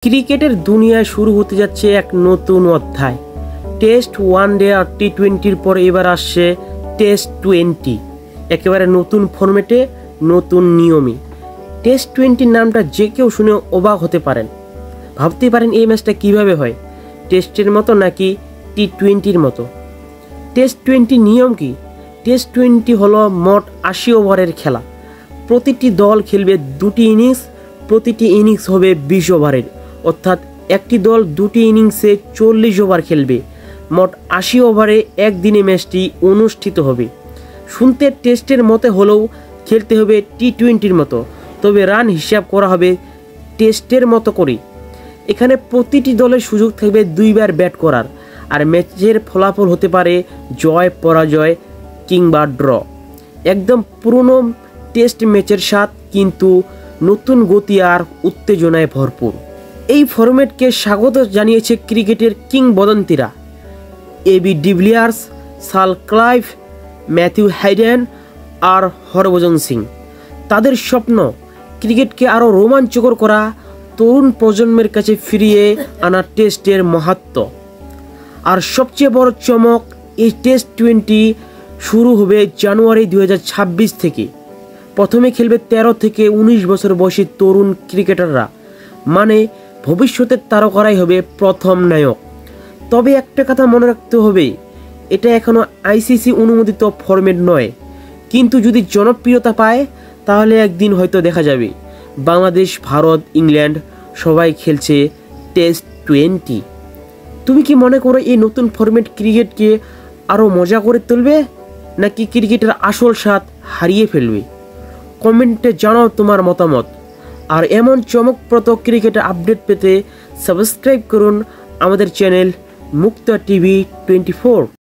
ক্রিকেটের দুনিয়ায় শুরু হতে যাচ্ছে এক নতুন অধ্যায়। টেস্ট, ওয়ানডে আর টি-20-র পর এবার আসছে টেস্ট 20, একেবারে নতুন ফরম্যাটে, নতুন নিয়মে। টেস্ট 20 নামটা যে কেউ শুনে অবাক হতে পারেন, ভাবতে পারেন এই ম্যাচটা কিভাবে হয়, টেস্টের মতো নাকি টি-20-র মতো। টেস্ট 20 নিয়ম কি? টেস্ট 20 হলো মোট 80 ওভারের খেলা। প্রতিটি দল খেলবে 2টি ইনিংস, প্রতিটি ইনিংস হবে 20 ওভারের, অর্থাৎ একটি দল 2টি ইনিংসে 40 ওভার খেলবে। মোট 80 ওভারে একদিনে ম্যাচটি অনুষ্ঠিত হবে। শুনতে টেস্টের মতো হলেও খেলতে হবে টি-20-র মতো, তবে রান হিসাব করা হবে টেস্টের মতো করে। এখানে প্রতিটি দলের সুযোগ থাকবে 2 বার ব্যাট করার, আর ম্যাচের ফলাফল হতে পারে জয়, পরাজয় কিংবা ড্র। একদম পুরনো টেস্ট ম্যাচের স্বাদ, কিন্তু নতুন গতি আর উত্তেজনায় ভরপুর। এই ফরম্যাটকে স্বাগত জানিয়েছে ক্রিকেটের কিংবদন্তিরা এবি ডিভিলিয়ার্স, সাল ক্লাইভ, ম্যাথিউ হাইডেন আর হরভজন সিং। তাদের স্বপ্ন ক্রিকেটকে আরও রোমাঞ্চকর করা, তরুণ প্রজন্মের কাছে ফিরিয়ে আনা টেস্টের মাহাত্ম্য। আর সবচেয়ে বড় চমক, এই টেস্ট 20 শুরু হবে জানুয়ারি 2026 থেকে। প্রথমে খেলবে 13 থেকে 19 বছর বয়সী তরুণ ক্রিকেটাররা, মানে ভবিষ্যতের তারকারাই হবে প্রথম নায়ক। তবে একটা কথা মনে রাখতে হবে, এটা এখনও আইসিসি অনুমোদিত ফরম্যাট নয়, কিন্তু যদি জনপ্রিয়তা পায় তাহলে একদিন হয়তো দেখা যাবে বাংলাদেশ, ভারত, ইংল্যান্ড সবাই খেলছে টেস্ট 20। তুমি কি মনে করো এই নতুন ফরম্যাট ক্রিকেটকে আরও মজা করে তুলবে, নাকি ক্রিকেটের আসল স্বাদ হারিয়ে ফেলবে? কমেন্টে জানাও তোমার মতামত। আর এমন চমকপ্রদ ক্রিকেটের আপডেট পেতে সাবস্ক্রাইব করুন আমাদের চ্যানেল মুক্তা টিভি 24।